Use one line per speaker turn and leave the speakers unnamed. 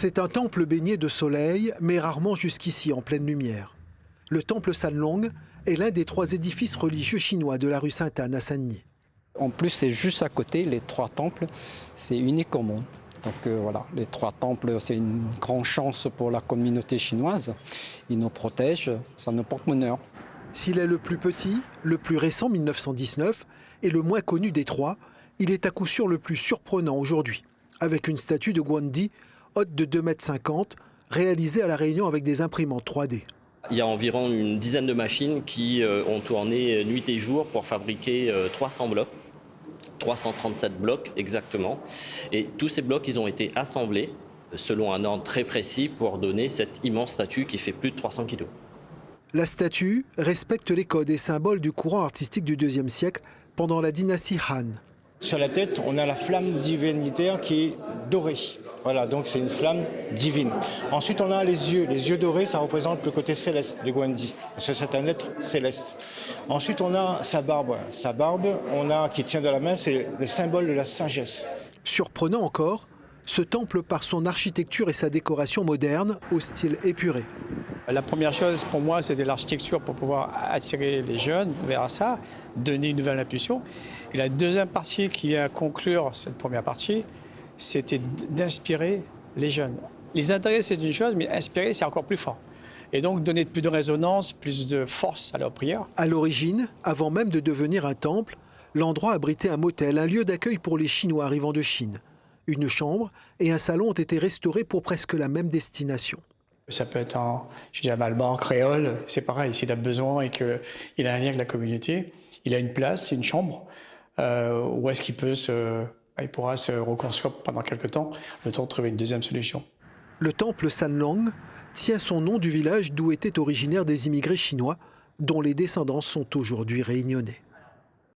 C'est un temple baigné de soleil, mais rarement jusqu'ici en pleine lumière. Le temple Sanlong est l'un des 3 édifices religieux chinois de la rue Sainte-Anne à Saint-Denis.
En plus, c'est juste à côté, les 3 temples, c'est unique au monde. Donc voilà, les 3 temples, c'est une grande chance pour la communauté chinoise. Ils nous protègent, ça nous porte bonheur.
S'il est le plus petit, le plus récent 1919, et le moins connu des 3, il est à coup sûr le plus surprenant aujourd'hui, avec une statue de Guandi haute de 2,50 m, réalisée à La Réunion avec des imprimantes 3D.
Il y a environ une dizaine de machines qui ont tourné nuit et jour pour fabriquer 300 blocs, 337 blocs exactement. Et tous ces blocs, ils ont été assemblés selon un ordre très précis pour donner cette immense statue qui fait plus de 300 kg.
La statue respecte les codes et symboles du courant artistique du IIe siècle pendant la dynastie Han.
Sur la tête, on a la flamme divinitaire qui est dorée. Voilà, donc c'est une flamme divine. Ensuite, on a les yeux. Les yeux dorés, ça représente le côté céleste de Guandi, parce que c'est un être céleste. Ensuite, on a sa barbe. Sa barbe, qui tient de la main, c'est le symbole de la sagesse.
Surprenant encore, ce temple par son architecture et sa décoration moderne au style épuré.
La première chose pour moi, c'était l'architecture pour pouvoir attirer les jeunes vers ça, donner une nouvelle impulsion. Et la deuxième partie qui vient conclure cette première partie, c'était d'inspirer les jeunes. Les intéresser, c'est une chose, mais inspirer, c'est encore plus fort. Et donc donner plus de résonance, plus de force à leur prière.
À l'origine, avant même de devenir un temple, l'endroit abritait un motel, un lieu d'accueil pour les Chinois arrivant de Chine. Une chambre et un salon ont été restaurés pour presque la même destination.
Ça peut être un malban créole, c'est pareil, s'il a besoin et qu'il a un lien avec la communauté, il a une place, une chambre, où est-ce il pourra se reconstruire pendant quelques temps, le temps de trouver une deuxième solution.
Le temple Sanlong tient son nom du village d'où étaient originaires des immigrés chinois, dont les descendants sont aujourd'hui réunionnais.